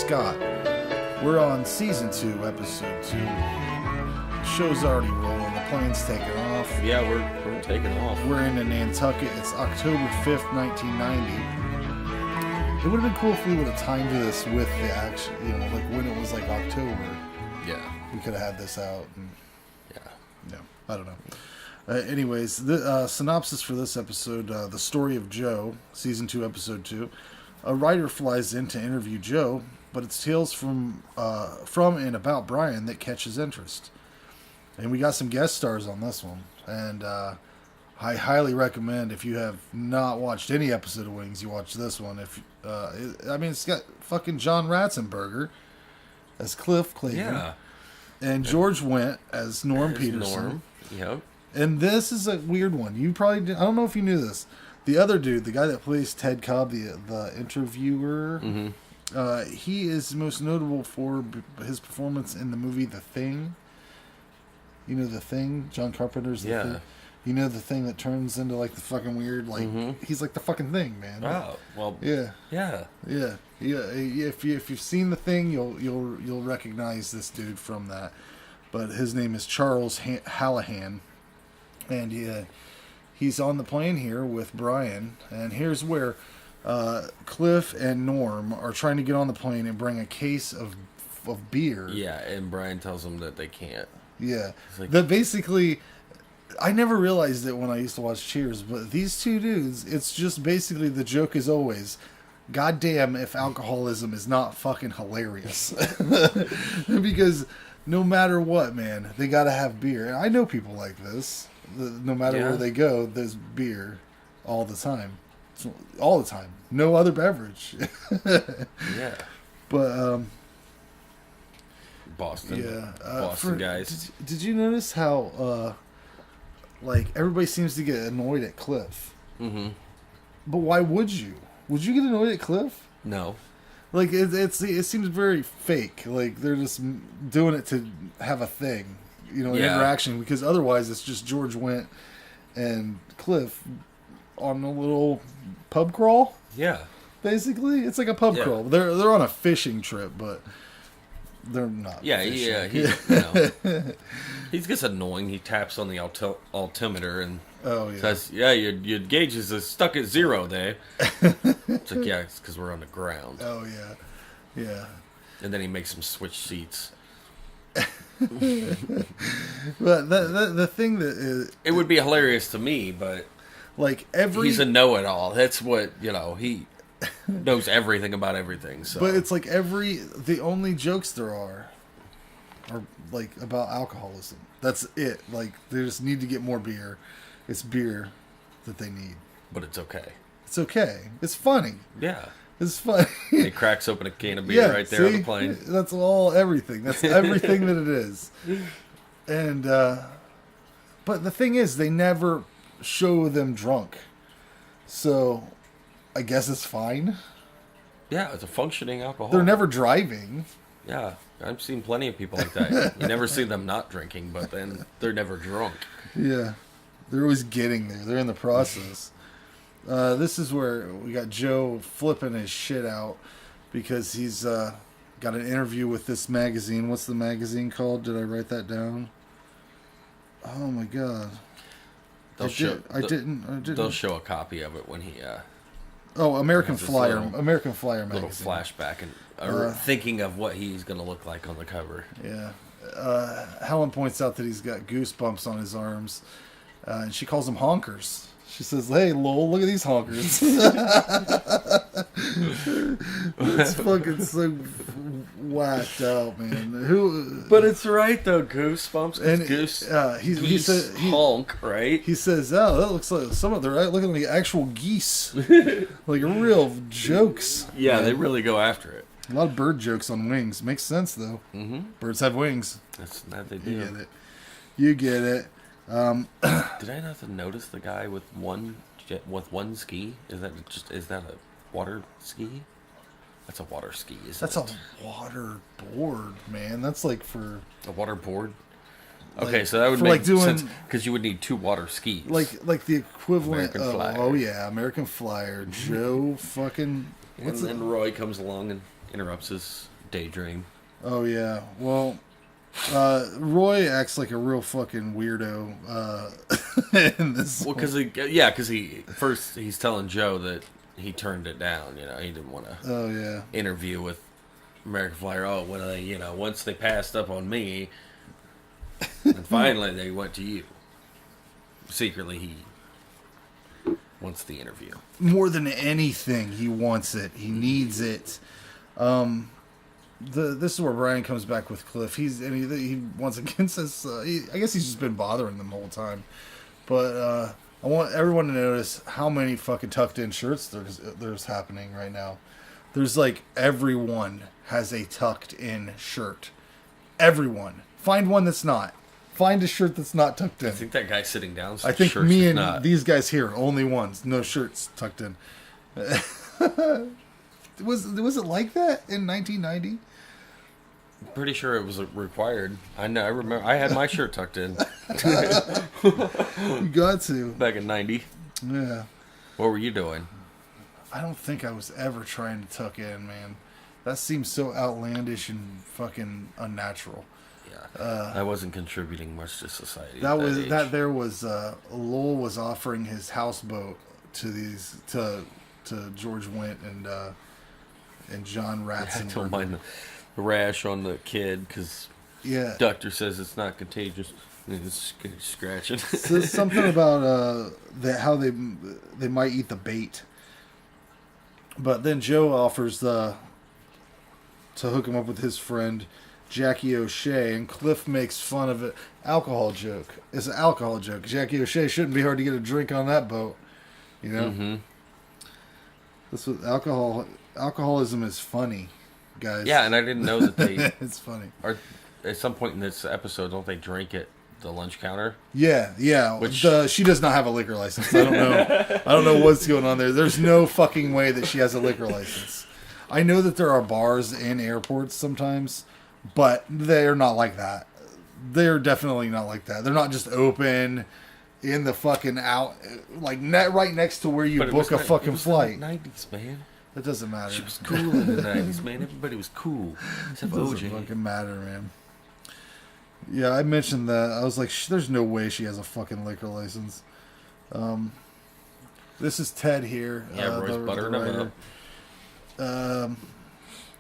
Scott. We're on season 2, episode 2. The show's already rolling. The plane's taking off. Yeah, we're taking off. We're in Nantucket. It's October 5th, 1990. It would have been cool if we would have timed this with the action, like when it was like October. Yeah. We could have had this out. And, yeah. No, I don't know. Anyways, the synopsis for this episode, The Story of Joe, Season 2, Episode 2. A writer flies in to interview Joe, but it's tales from and about Brian that catch his interest. And we got some guest stars on this one. And I highly recommend, if you have not watched any episode of Wings, you watch this one. It's got fucking John Ratzenberger as Cliff Clayton. Yeah. And George Wendt as Norm Peterson. Norm. Yep. And this is a weird one. You probably I don't know if you knew this. The other dude, the guy that plays Ted Cobb, the interviewer, he is most notable for his performance in the movie The Thing. You know The Thing? John Carpenter's The Thing. You know the thing that turns into like the fucking weird, like he's like the fucking Thing, man. Oh, well. Yeah. Yeah. If you've seen The Thing, you'll recognize this dude from that. But his name is Charles Hallahan. And he's on the plane here with Brian. And here's where Cliff and Norm are trying to get on the plane and bring a case of beer. Yeah, and Brian tells them that they can't. Yeah. Like, that basically, I never realized it when I used to watch Cheers, but these two dudes, it's just basically the joke is always, goddamn if alcoholism is not fucking hilarious. Because no matter what, man, they gotta have beer. And I know people like this. No matter where they go, there's beer all the time. All the time. No other beverage. Yeah. But, Boston. Yeah. Boston guys. Did you notice how, everybody seems to get annoyed at Cliff? Mm-hmm. But why would you? Would you get annoyed at Cliff? No. Like, it seems very fake. Like, they're just doing it to have a thing. Interaction, because otherwise it's just George Wendt and Cliff on a little pub crawl. Yeah, basically, it's like a pub crawl. They're on a fishing trip, but they're not. Yeah, fishing. He gets annoying. He taps on the altimeter and says, "Yeah, your gauge is stuck at 0 there." It's like, yeah, it's because we're on the ground. Oh yeah. And then he makes them switch seats. But the thing that is, it would be hilarious to me, but he's a know-it-all. That's what he knows everything about everything. So, but it's like the only jokes there are like about alcoholism. That's it. Like they just need to get more beer. It's beer that they need. But it's okay. It's okay. It's funny. Yeah. It's funny. He cracks open a can of beer right there on the plane. That's everything. That's everything that it is. And, but the thing is, they never show them drunk. So, I guess it's fine. Yeah, it's a functioning alcohol. They're never driving. Yeah, I've seen plenty of people like that. You never see them not drinking, but then they're never drunk. Yeah. They're always getting there. They're in the process. This is where we got Joe flipping his shit out because he's got an interview with this magazine. What's the magazine called? Did I write that down? Oh my god! They'll didn't. They'll show a copy of it when he. American Flyer. American Flyer magazine. Little flashback and thinking of what he's going to look like on the cover. Yeah. Helen points out that he's got goosebumps on his arms, and she calls them honkers. She says, "Hey, lol, look at these honkers." It's fucking so whacked out, man. But it's right though, goosebumps. And he says honk, right? He says, "Oh, that looks like they're looking like actual geese, like real jokes." Yeah, man. They really go after it. A lot of bird jokes on Wings. Makes sense though. Mm-hmm. Birds have wings. That's that they do. You get it. Did I not notice the guy with one ski? Is that a water ski? That's a water ski. That's a water board, man. That's like for a water board. Okay, so that would make sense because you would need 2 water skis. Like the equivalent American of Flyer. American Flyer. Joe fucking. And then Roy comes along and interrupts his daydream. Oh yeah. Well, Roy acts like a real fucking weirdo in this. Well, because he's telling Joe that he turned it down. He didn't want to. Oh yeah. Interview with American Flyer. Oh, when once they passed up on me, and finally they went to you. Secretly, he wants the interview more than anything. He wants it. He needs it. This is where Brian comes back with Cliff. He once again says, I guess he's just been bothering them the whole time. But I want everyone to notice how many fucking tucked in shirts there's happening right now. There's like everyone has a tucked in shirt. Everyone. Find one that's not. Find a shirt that's not tucked in. I think that guy sitting down. I think me and these guys here, only ones, no shirts tucked in. Was it like that in 1990? I'm pretty sure it was required. I know. I remember. I had my shirt tucked in. You got to. Back in 90. Yeah. What were you doing? I don't think I was ever trying to tuck in, man. That seems so outlandish and fucking unnatural. Yeah. I wasn't contributing much to society. There was Lowell was offering his houseboat to George Wendt and John Ratzenberger. I don't mind the rash on the kid because doctor says it's not contagious. It's scratching. So something about how they might eat the bait. But then Joe offers to hook him up with his friend Jackie O'Shea, and Cliff makes fun of it. Alcohol joke. It's an alcohol joke. Jackie O'Shea shouldn't be hard to get a drink on that boat. You know? Mm-hmm. That's what alcoholism is funny, guys. Yeah, and I didn't know that they... It's funny. At some point in this episode, don't they drink at the lunch counter? Yeah. She does not have a liquor license. I don't know what's going on there. There's no fucking way that she has a liquor license. I know that there are bars in airports sometimes, but they're not like that. They're definitely not like that. They're not just open in the fucking out, like right next to where you book a fucking flight. 90s, man. It doesn't matter. She was cool in the 90s, man. Everybody was cool. Except it doesn't fucking matter, man. Yeah, I mentioned that. I was like, there's no way she has a fucking liquor license. This is Ted here. Yeah, Roy's buttering him up.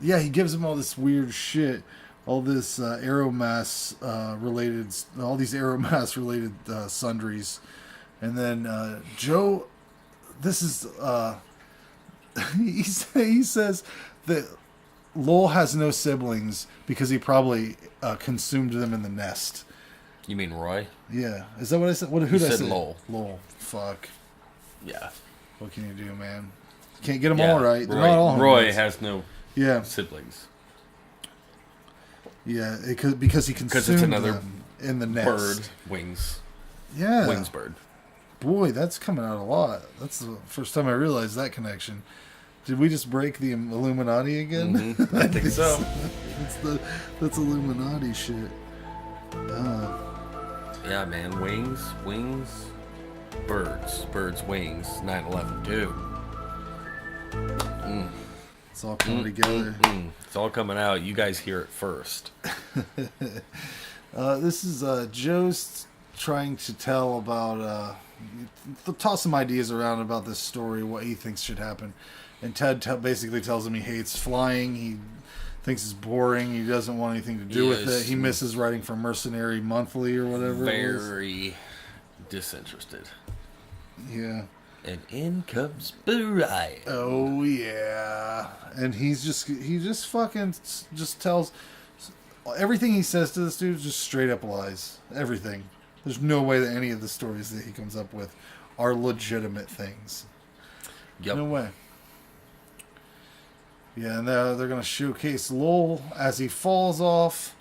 Yeah, he gives him all this weird shit. All this Aeromass related sundries. And then Joe, this is... he says that Lowell has no siblings because he probably consumed them in the nest. You mean Roy? Yeah. Is that what I said? Who did I say? Lowell. Lowell. Fuck. Yeah. What can you do, man? Can't get them all right. They're Roy, not all Roy has no siblings. Yeah, because he consumed them in the nest. Bird wings. Yeah. Wings bird. Boy, that's coming out a lot. That's the first time I realized that connection. Did we just break the Illuminati again? Mm-hmm. I think so. That's Illuminati shit. Yeah, man. Wings, birds, wings. 9/11 too. It's all coming together. It's all coming out. You guys hear it first. This is Joe's trying to tell about toss some ideas around about this story, what he thinks should happen. And Ted basically tells him he hates flying. He thinks it's boring. He doesn't want anything to do with it. He misses writing for Mercenary Monthly or whatever. Very disinterested. Yeah. And in comes Brian. Oh yeah. And he just fucking tells everything he says to this dude just straight up lies. Everything. There's no way that any of the stories that he comes up with are legitimate things. Yep. No way. Yeah, and they're going to showcase Lowell as he falls off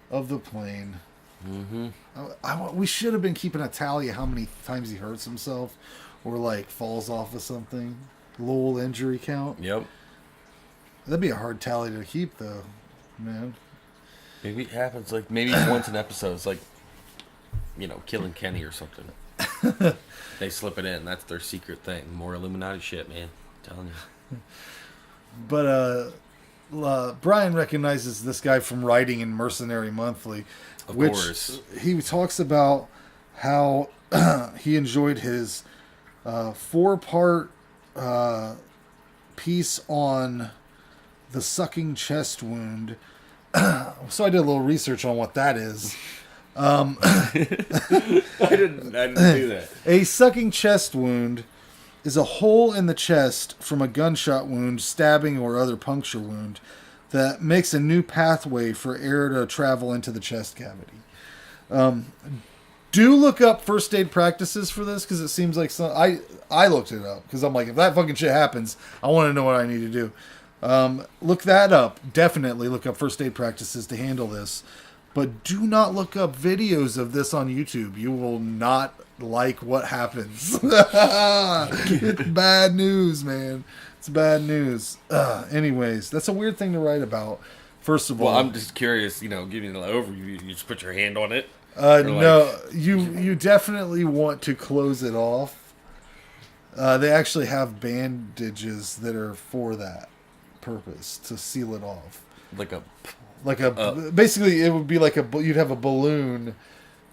of the plane. Mm-hmm. We should have been keeping a tally of how many times he hurts himself or, like, falls off of something. Lowell injury count. Yep. That'd be a hard tally to keep, though, man. Maybe it happens, like, maybe once an episode. It's like, killing Kenny or something. They slip it in. That's their secret thing. More Illuminati shit, man. I'm telling you. But Brian recognizes this guy from writing in Mercenary Monthly, Of which course. he talks about how he enjoyed his 4-part piece on the sucking chest wound. So I did a little research on what that is. I didn't do that. A sucking chest wound is a hole in the chest from a gunshot wound, stabbing, or other puncture wound that makes a new pathway for air to travel into the chest cavity. Do look up first aid practices for this, because it seems like I looked it up because I'm like, if that fucking shit happens, I want to know what I need to do. Look that up. Definitely look up first aid practices to handle this. But do not look up videos of this on YouTube. You will not like what happens. It's bad news, man. It's bad news. Anyways, that's a weird thing to write about. First of all, I'm just curious, giving an overview. You just put your hand on it. No, you definitely want to close it off. They actually have bandages that are for that purpose, to seal it off. Basically, it would be like you'd have a balloon,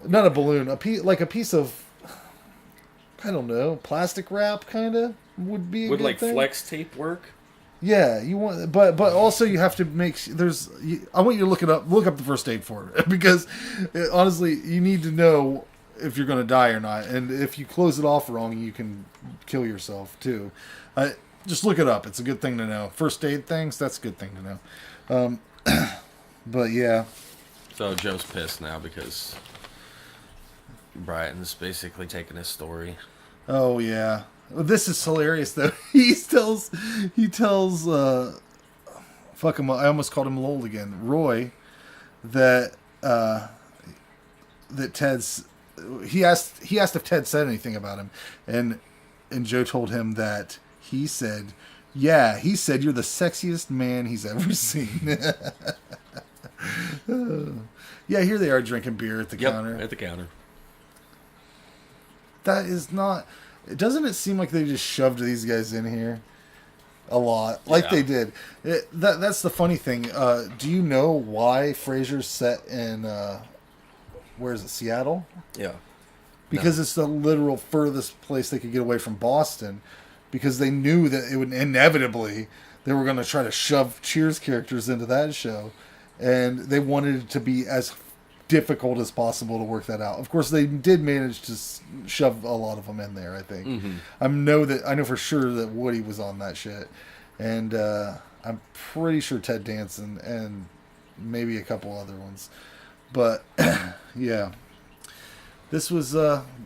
not a balloon, like a piece of, I don't know, plastic wrap, kind of would be. Would thing. flex tape work? Yeah, you want, but also you have to make. I want you to look up the first aid for it, because honestly, you need to know if you're going to die or not, and if you close it off wrong, you can kill yourself too. Just look it up. It's a good thing to know. First aid things, that's a good thing to know. But yeah. So Joe's pissed now because Brian's basically taking his story. Oh yeah. This is hilarious though. He tells fuck him, I almost called him Lowell again. Roy, that Ted's, he asked if Ted said anything about him, and Joe told him that he said you're the sexiest man he's ever seen. Yeah, here they are drinking beer at the counter. At the counter. That is not. Doesn't it seem like they just shoved these guys in here a lot, like they did? That's the funny thing. Do you know why Frasier's set in where is it? Seattle? Yeah. Because it's the literal furthest place they could get away from Boston. Because they knew that it would inevitably, they were going to try to shove Cheers characters into that show. And they wanted it to be as difficult as possible to work that out. Of course, they did manage to shove a lot of them in there, I think. Mm-hmm. I know for sure that Woody was on that shit. And I'm pretty sure Ted Danson and maybe a couple other ones. But, yeah. This was,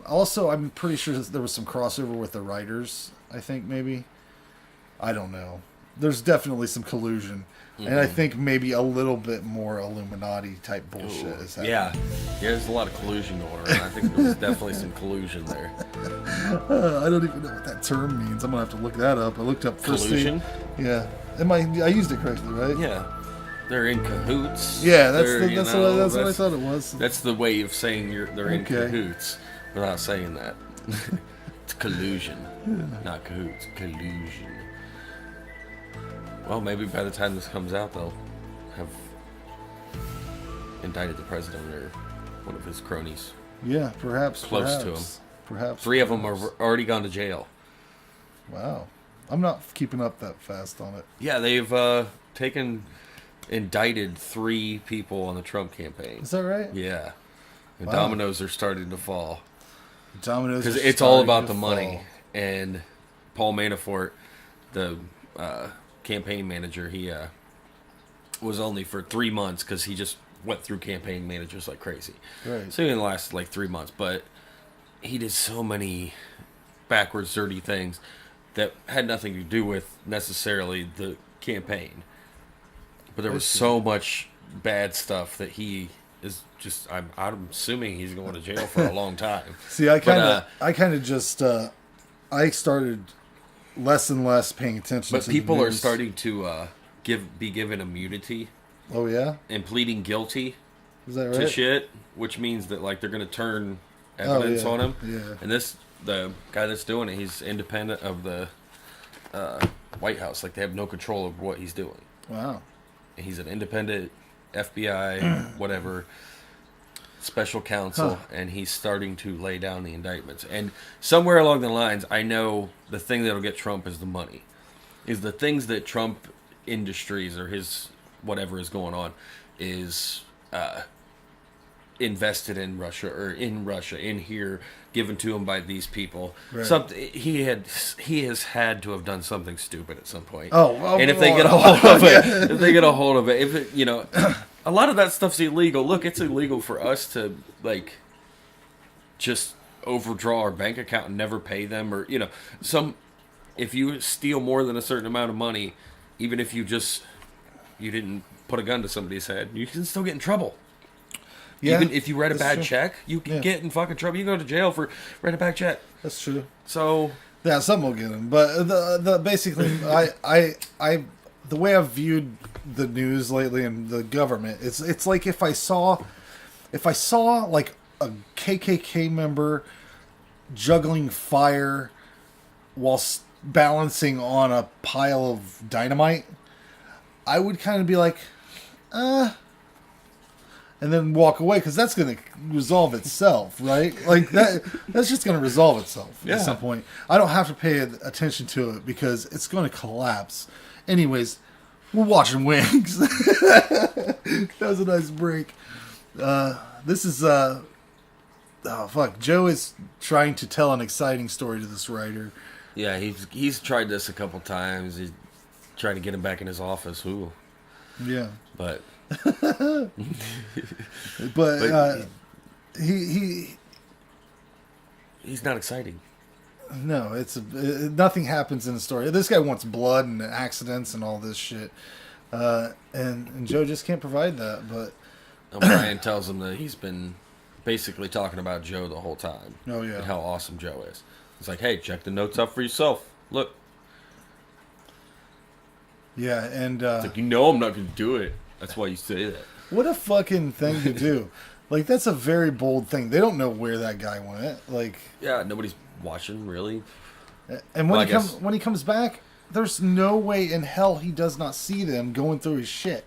also, I'm pretty sure there was some crossover with the writers, I think, maybe. I don't know. There's definitely some collusion. Mm-hmm. And I think maybe a little bit more Illuminati type bullshit is happening. Yeah, there's a lot of collusion going on. I think there was definitely some collusion there. I don't even know what that term means. I'm going to have to look that up. I looked up first collusion? Yeah. I used it correctly, right? Yeah. They're in cahoots. Yeah, that's what I thought it was. That's the way of saying they're in cahoots without saying that. It's collusion, not cahoots. Collusion. Well, maybe by the time this comes out, they'll have indicted the president or one of his cronies. Yeah, perhaps. Close to him. Perhaps. 3 of them are already gone to jail. Wow. I'm not keeping up that fast on it. Yeah, they've indicted 3 people on the Trump campaign. Is that right? Yeah. And dominoes are starting to fall. Dominoes, because it's all about the money. And Paul Manafort, the campaign manager, he was only for 3 months because he just went through campaign managers like crazy. Right. So he didn't last like 3 months, but he did so many backwards, dirty things that had nothing to do with necessarily the campaign. But there was so much bad stuff that he is just. I'm assuming he's going to jail for a long time. See, I kind of just I started less and less paying attention. But people are starting to be given immunity. Oh yeah, and pleading guilty. Is that right? To shit, which means that like they're going to turn evidence on him. Yeah. And the guy that's doing it, he's independent of the White House. Like they have no control of what he's doing. Wow. He's an independent FBI, whatever, special counsel, and he's starting to lay down the indictments. And somewhere along the lines, I know the thing that'll get Trump is the money. Is the things that Trump Industries or his whatever is going on is invested in Russia or in here, given to him by these people. Right. Something he has had to have done something stupid at some point. And if they get a hold of it, if it, you know, a lot of that stuff's illegal. Look, it's illegal for us to like just overdraw our bank account and never pay them, or you know, if you steal more than a certain amount of money, even if you didn't put a gun to somebody's head, you can still get in trouble. Yeah, even if you write a bad check, you can get in fucking trouble. You go to jail for writing a bad check. That's true. So yeah, something will get him. But the basically, I the way I've viewed the news lately and the government, it's like if I saw like a KKK member juggling fire while balancing on a pile of dynamite, I would kind of be like, and then walk away, because that's going to resolve itself, right? Like that's just going to resolve itself at some point. I don't have to pay attention to it because it's going to collapse. Anyways, we're watching Wings. That was a nice break. This is Joe is trying to tell an exciting story to this writer. Yeah, he's tried this a couple times. He's trying to get him back in his office. Ooh. Yeah. But he's not exciting. No, nothing happens in the story. This guy wants blood and accidents and all this shit, and Joe just can't provide that. But Brian tells him that he's been basically talking about Joe the whole time. Oh yeah, and how awesome Joe is. It's like, hey, check the notes out for yourself. Look. Yeah, and it's like, you know I'm not going to do it. That's why you say that. What a fucking thing to do. Like, that's a very bold thing. They don't know where that guy went. Like, yeah, nobody's watching, really. And when he comes back, there's no way in hell he does not see them going through his shit.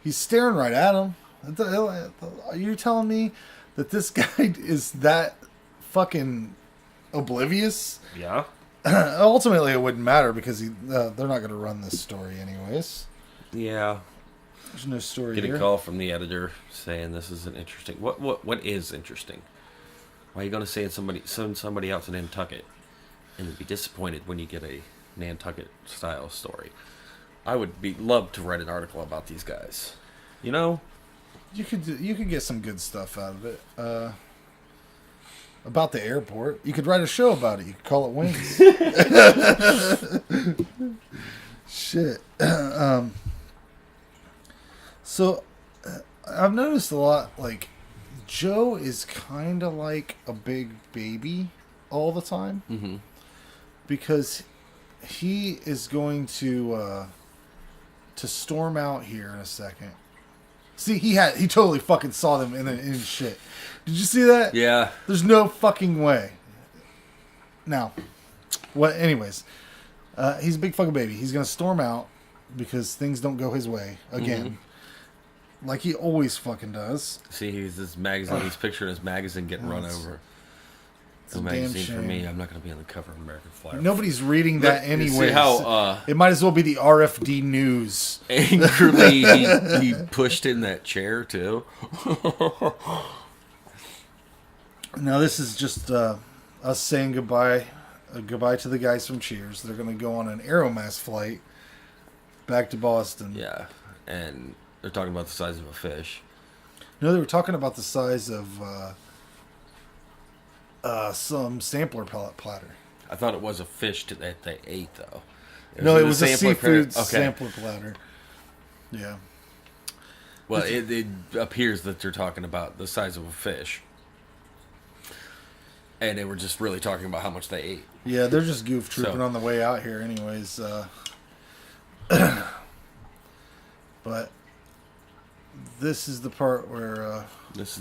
He's staring right at him. Are you telling me that this guy is that fucking oblivious? Yeah. Ultimately, it wouldn't matter because they're not going to run this story anyways. Yeah. There's no story Get here. a call from the editor saying this is an interesting... What is interesting? Why are you going to send somebody out to Nantucket and be disappointed when you get a Nantucket style story? I would love to write an article about these guys. You know? You could get some good stuff out of it. About the airport. You could write a show about it. You could call it Wings. Shit. So, I've noticed a lot, like, Joe is kind of like a big baby all the time. Mm-hmm. Because he is going to storm out here in a second. See, he totally fucking saw them in shit. Did you see that? Yeah. There's no fucking way. Now, anyways, he's a big fucking baby. He's going to storm out because things don't go his way again. Mm-hmm. Like he always fucking does. See, he's picturing his magazine getting run over. It's a magazine for me. I'm not going to be on the cover of American Flyer. Nobody's reading that anyway. See how it might as well be the RFD News. Angrily, he pushed in that chair too. Now this is just us saying goodbye to the guys from Cheers. They're going to go on an Aeromass flight back to Boston. Yeah, and they're talking about the size of a fish. No, they were talking about the size of some sampler platter. I thought it was a fish that they ate, though. It was a seafood sampler platter. Yeah. Well, it appears that they're talking about the size of a fish. And they were just really talking about how much they ate. Yeah, they're just goof trooping on the way out here anyways. But this is the part where... This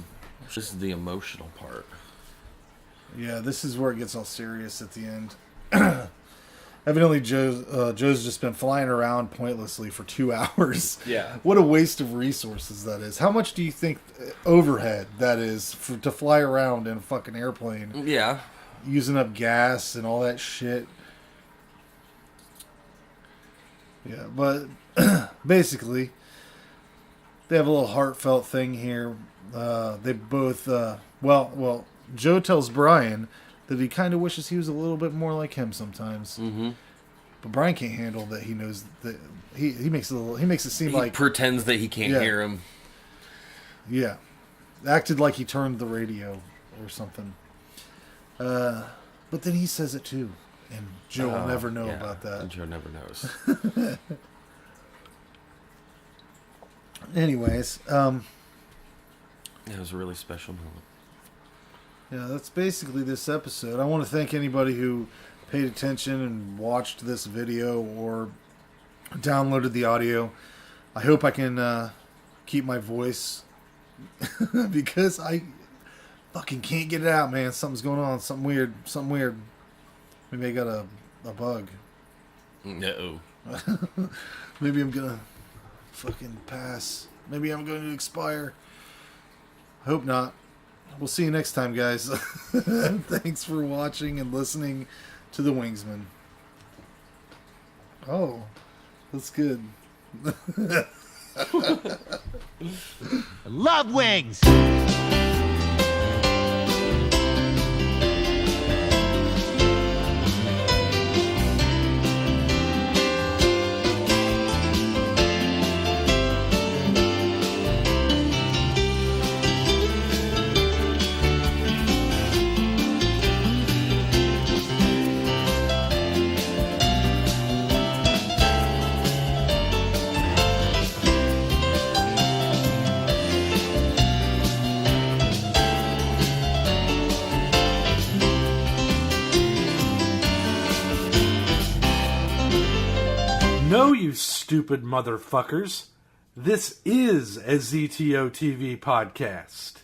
is the emotional part. Yeah, this is where it gets all serious at the end. Evidently, Joe's just been flying around pointlessly for 2 hours. Yeah. What a waste of resources that is. How much do you think overhead that is to fly around in a fucking airplane? Yeah. Using up gas and all that shit. Yeah, but basically, they have a little heartfelt thing here. They both, well, Joe tells Brian that he kind of wishes he was a little bit more like him sometimes. Mm-hmm. But Brian can't handle that. He knows that he makes it seem he like pretends that he can't hear him. Yeah, acted like he turned the radio or something. But then he says it too, and Joe will never know about that. Joe never knows. Anyways, it was a really special moment. Yeah, that's basically this episode. I want to thank anybody who paid attention and watched this video or downloaded the audio. I hope I can keep my voice because I fucking can't get it out, man. Something's going on. Something weird. Maybe I got a bug. No. Maybe I'm gonna fucking pass. Maybe I'm going to expire. Hope not. We'll see you next time, guys. Thanks for watching and listening to The Wingsman. Oh, that's good. Love wings! No, you stupid motherfuckers. This is a ZTO TV podcast.